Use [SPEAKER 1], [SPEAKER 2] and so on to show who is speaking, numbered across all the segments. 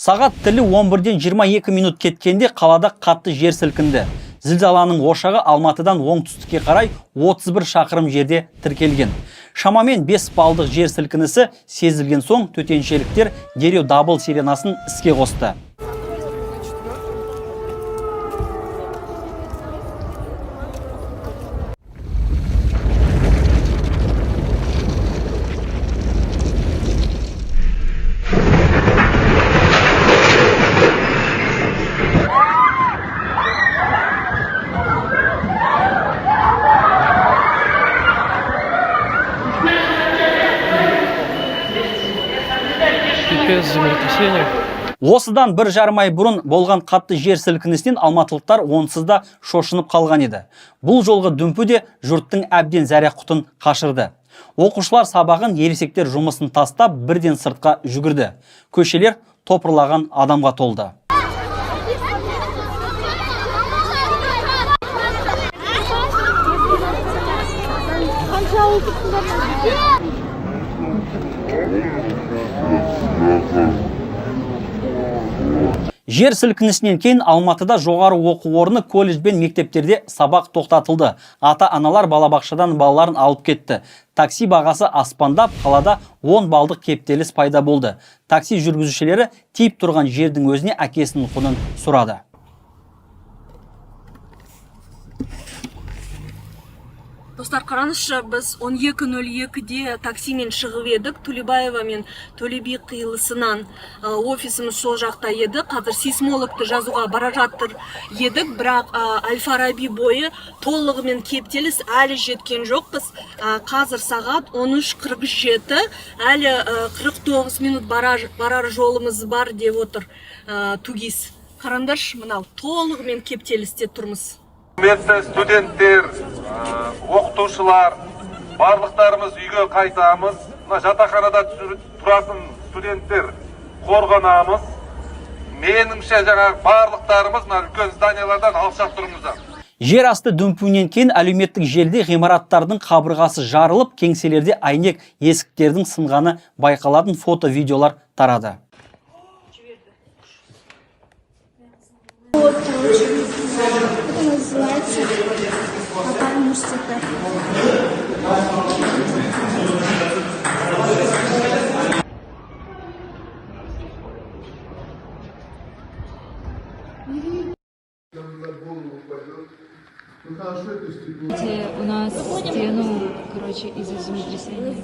[SPEAKER 1] Сағат тілі 11-ден 22 минут кеткенде қалада қатты жер сілкінді. Зілзаланың ошағы Алматыдан оңтүстікке қарай 31 шақырым жерде тіркелген. Шамамен 5 балдық жер сілкінісі сезілген соң төтеншеліктер дереу дабыл сиренасын іске қосты. Осыдан 1,5 ай бұрын болған қатты жер сілкінісінен алматылықтар онсыз да шошынып қалған еді. Бұл жолғы дүмпу де жұрттың әбден зәре-құтын қашырды. Оқушылар сабағын, ересектер жұмысын тастап бірден сыртқа жүгірді. Көшелер топырлаған адамға толды. Жер сілкінісінен кейін Алматыда жоғары оқу орны, колледж бен мектептерде сабақ тоқтатылды. Ата-аналар балабақшадан балаларын алып кетті. Такси бағасы аспандап, қалада 10 балдық кептеліс пайда болды. Такси жүргізушілері тиіп тұрған жердің өзіне әкесінің құнын сұрады.
[SPEAKER 2] Достар, қараңызшы, біз 12:02-де таксимен шығып едік. Төлебаева мен Төлеби қиылысынан офисіміз сол жақта еді. Қазір сейсмологты жазуға бара жатыр едік, бірақ Әл-Фараби бойы толығымен кептеліс әлі жеткен жоқпыз. Қазір сағат 13:47, әлі 49 минут барар жолымыз бар деп отыр Тугис. Қараңдаршы, мынау толығымен кептелісте тұрмыз.
[SPEAKER 3] Құрметті студенттер, оқытушылар, барлықтарымыз үйге қайтамыз. Жатақханада тұратын студенттер қорғанамыз. Меніңше барлықтарымыз үлкен зданиялардан алшақ тұрыңыздар.
[SPEAKER 1] Жер асты дүмпуінен кейін әлеуметтік желіде ғимараттардың қабырғасы жарылып, кеңселерде әйнек есіктердің сынғаны байқалатын фото-видеолар тарады.
[SPEAKER 4] У нас стену, из-за землетрясения.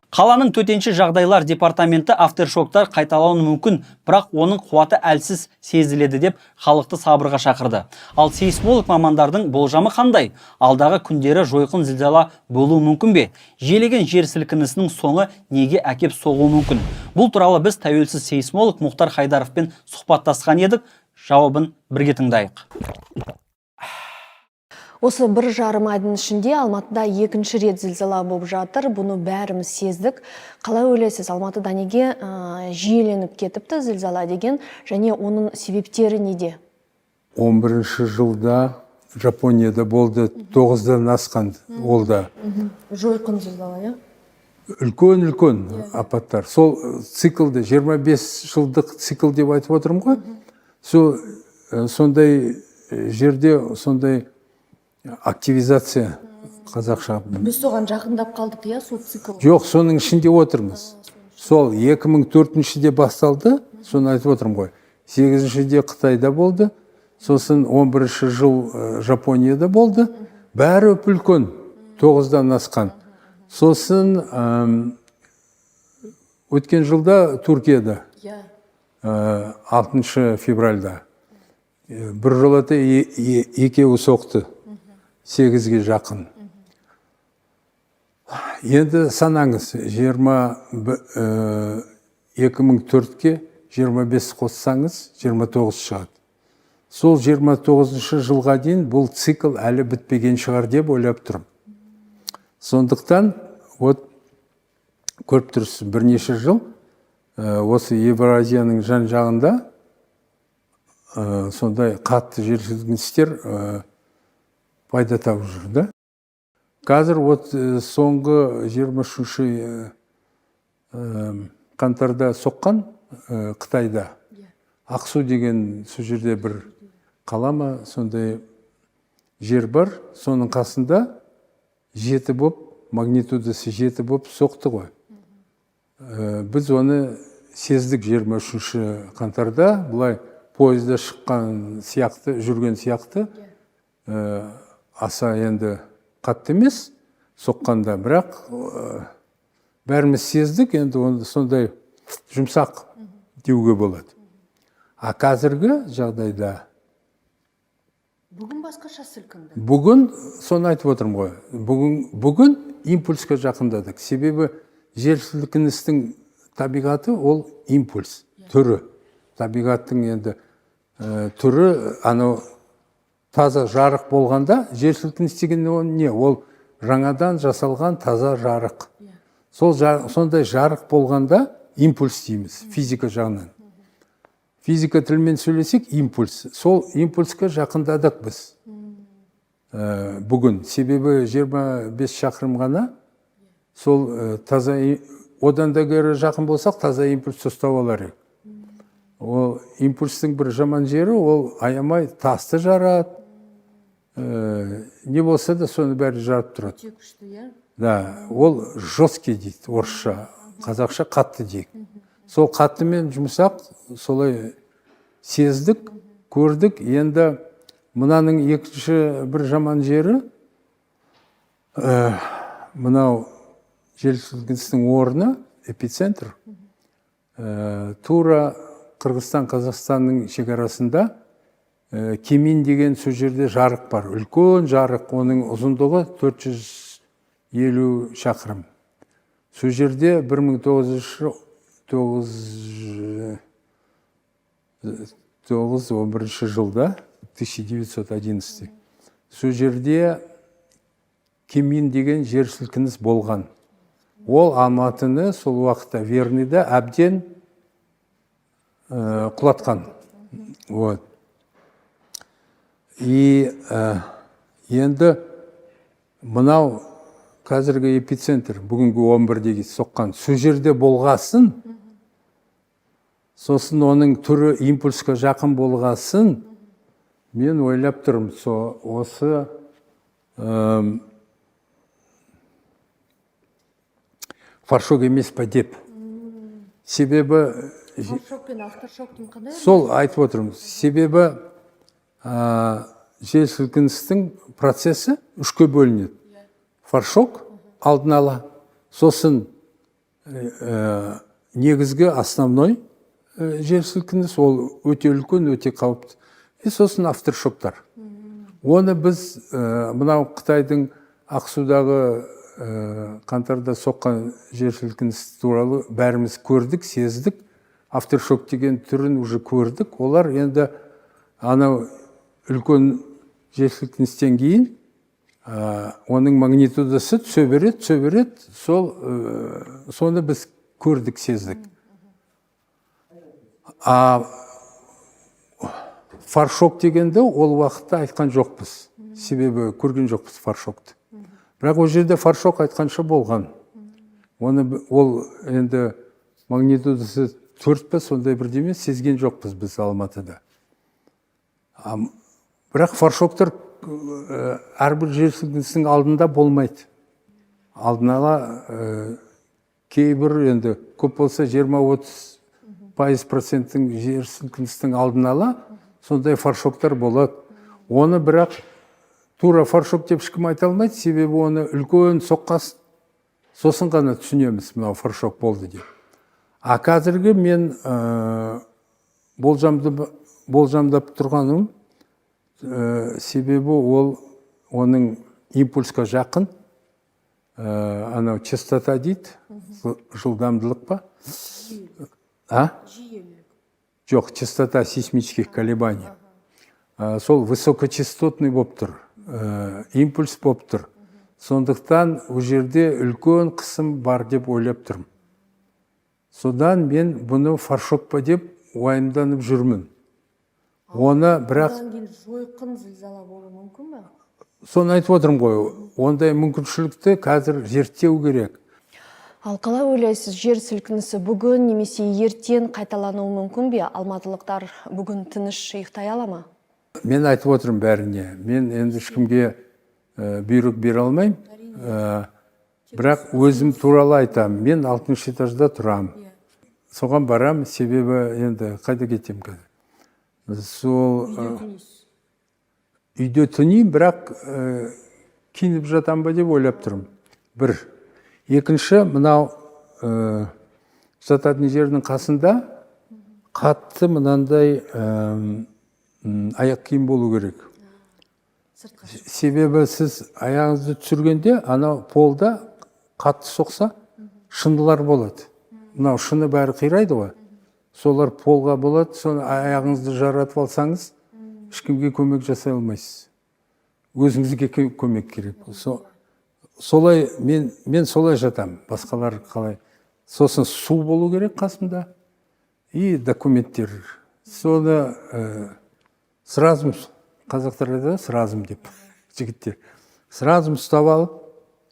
[SPEAKER 1] Қаланың төтенше жағдайлар департаменті авторшоктар қайталауы мүмкін, бірақ оның қуаты әлсіз сезіледі деп халықты сабырға шақырды. Ал сейсмолог мамандардың болжамы қандай? Алдағы күндері жойқын зілзала болуы мүмкін бе? Желеген жер сілкінісінің соңы неге әкеп соғуы мүмкін? Бұл туралы біз тәуелсіз сейсмолог Мұхтар Хайдаровпен сұхбаттасқан едік. Жауабын бірге тыңдайық.
[SPEAKER 5] Осы 1,5 айдың ішінде Алматыда екінші рет зілзала болып жатыр. Бұны бәріміз сездік. Қалай ойлайсыз, Алматыда неге жиіленіп кетіпті зілзала деген, және оның себептері неде?
[SPEAKER 6] 11-ші жылда Жапонияда болды, 9-дан асқан олда.
[SPEAKER 5] Жойқын зілзала, я?
[SPEAKER 6] Үлкен апаттар. Сол циклды, 25 жылдық цикл деп айтып отырмын ғой. Сондай жерде, сондай активизация қазақша.
[SPEAKER 5] Біз соған жақындап қалдық, я, сол цикл?
[SPEAKER 6] Жоқ, соның ішінде отырмыз. Сол 2004-де басталды, соны айтып отырмын ғой. 8-де Қытайда болды, сосын 11-ші жыл Жапонияда болды. Бәрі үлкен, 9-дан асқан. Сосын өткен жылда Түркияда, 6 февральда. Бір жолата екеуі соқты. 8-ге жақын. Енді санаңыз, 2004-ке 25 қоссаңыз, 29 шығады. Сол 29-шы жылға дейін бұл цикл әлі бітпеген шығар деп ойлап тұрмын. Сондықтан, көріп тұрсыз, бірнеше жыл осы Евразияның жан жағында сондай қатты жер сілкіністер пайда тауып жүрді. Қазір соңғы 23 қаңтарда соққан Қытайда. Ақсу деген сол жерде бір қала ма, сондай жер бар, соның қасында 7 боп, магнитудасы 7 боп соқты ғой. Біз оны сездік 23 қаңтарда, бұлай поезда шыққан сияқты, жүрген сияқты, аса енді қатты емес соққанда, бірақ бәріміз сездік, енді сондай жұмсақ деуге болады. А қазіргі жағдайда
[SPEAKER 5] Бүгін басқаша сілкінді.
[SPEAKER 6] Бүгін, соны айтып отырмын ғой, бүгін импульсқа жақындадық. Себебі жер сілкіністің табиғаты ол импульс, түрі. Табиғаттың енді түрі, анау таза жарық болғанда, жер сілкініс деген не? Ол жаңадан жасалған таза жарық. Сондай жарық болғанда импульс дейміз, физика жағынан. Физика тілмен сөйлесек, импульс. Сол импульсқа жақындадық біз. Бүгін. Себебі 25 шақырым ғана, сол таза, одан да гөрі жақын болсақ, таза импульс ұстап алар ек. Ол импульстың бір жаман жері, ол аямай тасты жарады. Не болса да соны бәрі жарып тұрады. Да, ол жесткий дейді, орысша, қазақша қатты дейді. Сол қаттымен жұмсақ, солай сездік, көрдік. Енді мынаның екінші бір жаман жері, мынау жер сілкінісінің орны, эпицентр, тура Қырғызстан, Қазақстанның шекарасында Кемин деген сол жерде жарық бар. Үлкен жарық, оның ұзындығы 450 шақырым. Сол жерде 1911 жылда, 1911. Сол жерде Кемин деген жер сілкініс болған. Ол Алматыны сол уақытта Верныйда әбден құлатқан. Вот. И енді мынау қазіргі эпицентр, бүгінгі 11-дегі соққан, сол жерде болғасын, сосын оның түрі импульсқа жақын болғасын, мен ойлап тұрмын, осы фаршок емес па деп. Себебі
[SPEAKER 5] Фаршок пен авторшоктың қандай?
[SPEAKER 6] сол айтып отырмын. Себебі жер сілкіністің процесі үшке бөлінеді. Фаршок алдын ала, сосын негізгі основной жер сілкініс, ол өте үлкен, өте қауіпті. И сосын авторшоктар. Оны біз мынау Қытайдың Ақсудағы қаңтарда соққан жер сілкініс туралы бәріміз көрдік, сездік. Авторшок деген түрін уже көрдік. Олар енді анау үлкен жер сілкіністен кейін оның магнитудасы түсе береді, соны біз көрдік, сездік. Фаршок дегенді ол уақытта айтқан жоқпыз. Себебі көрген жоқпыз фаршокты. Бірақ ол жерде фаршок айтқанша болған. Ол енді магнитудасы 4 па, сондай бірдеме сезген жоқпыз біз Алматыда. Бірақ фаршоктар әрбір жер сілкінісінің алдында болмайды. Алдын ала кейбір енді көп болса 20-30% жер сілкіністің алдын ала сондай фаршоктар болады. Оны бірақ тура фаршок деп ешкім айта алмайды, себебі оны үлкен соққасын, сосын ғана түсінеміз, мынау фаршок болды деп. А қазіргі мен болжамдап тұрғаным, себебі оның импульсқа жақын, анау частота дейді, жылдамдылық па? Жоқ, частота сейсмических колебаний. Сол высокочастотный боп тұр, импульс боп тұр. Сондықтан ол жерде үлкен қысым бар деп ойлап тұрмын. Содан мен бұны фаршок па деп уайымданып жүрмін. Оны бірақ...
[SPEAKER 5] Жойқын зілзала болуы мүмкін бе?
[SPEAKER 6] Соны айтып отырмын ғой, ондай мүмкіншілікті қазір зерттеу керек.
[SPEAKER 5] Ал қалай ойлайсыз, жер сілкінісі бүгін немесе ертең қайталануы мүмкін бе? Алматылықтар бүгін тыныш ұйықтай ала ма?
[SPEAKER 6] Мен айтып отырмын бәріне. Мен енді ешкімге бұйрық бере алмаймын. Бірақ өзім туралы айтамын. Мен 6-шы этажда тұрамын. Соған барам, себебі енді қайда кетем қазір. Сол үйде түнеймін, бірақ киініп жатам ба деп ойлап тұрмын. Бір. Екінші, мынау жататын жердің қасында қатты мынандай аяқ киім болу керек. Себебі сіз аяғыңызды түсіргенде, анау полда қатты соқса, шындылар болады. Мынау шыны бәрі қирайды ғой. Солар полға болады, соны аяғыңызды жаратып алсаңыз, ешкімге көмек жасай алмайсыз. Өзіңізге көмек керек. Солай, мен солай жатам, басқалар қалай. Сосын су болу керек қасымда, и документтер. Соны сразу, қазақтар айтады, сразу деп, жігіттер. Сразу ұстап алып,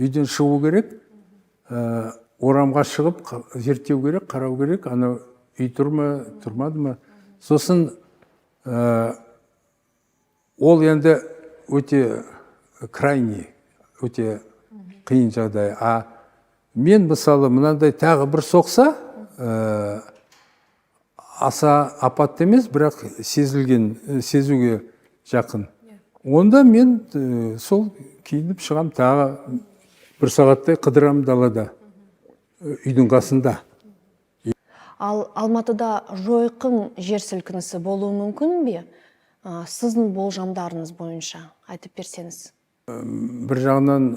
[SPEAKER 6] үйден шығу керек, орамға шығып, зерттеу керек, қарау керек, ана үй тұрма, тұрмады ма. Сосын ол енді өте крайний, өте қиын жағдай. Мен мысалы мынандай тағы бір соқса, аса апатты емес, бірақ сезуге жақын. Онда мен сол киініп шығам, тағы бір сағаттай қыдырам далада, үйдің қасында.
[SPEAKER 5] Ал Алматыда жойқын жер сілкінісі болуы мүмкін бе? Сіздің болжамдарыңыз бойынша айтып берсеңіз.
[SPEAKER 6] Бір жағынан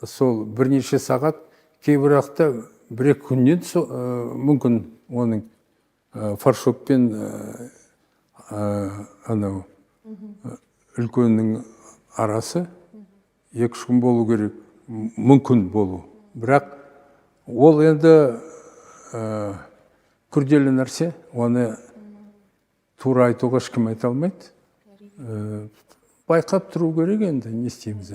[SPEAKER 6] сол бірнеше сағат, кейбір уақытта бір-екі күннен мүмкін оның фаршоппен анау үлкеннің арасы 2-3 күн болу керек, мүмкін болу. Бірақ ол енді күрделі нәрсе, оны тура айтуға ешкім айта алмайды. Байқап тұру керек енді, не істейміз.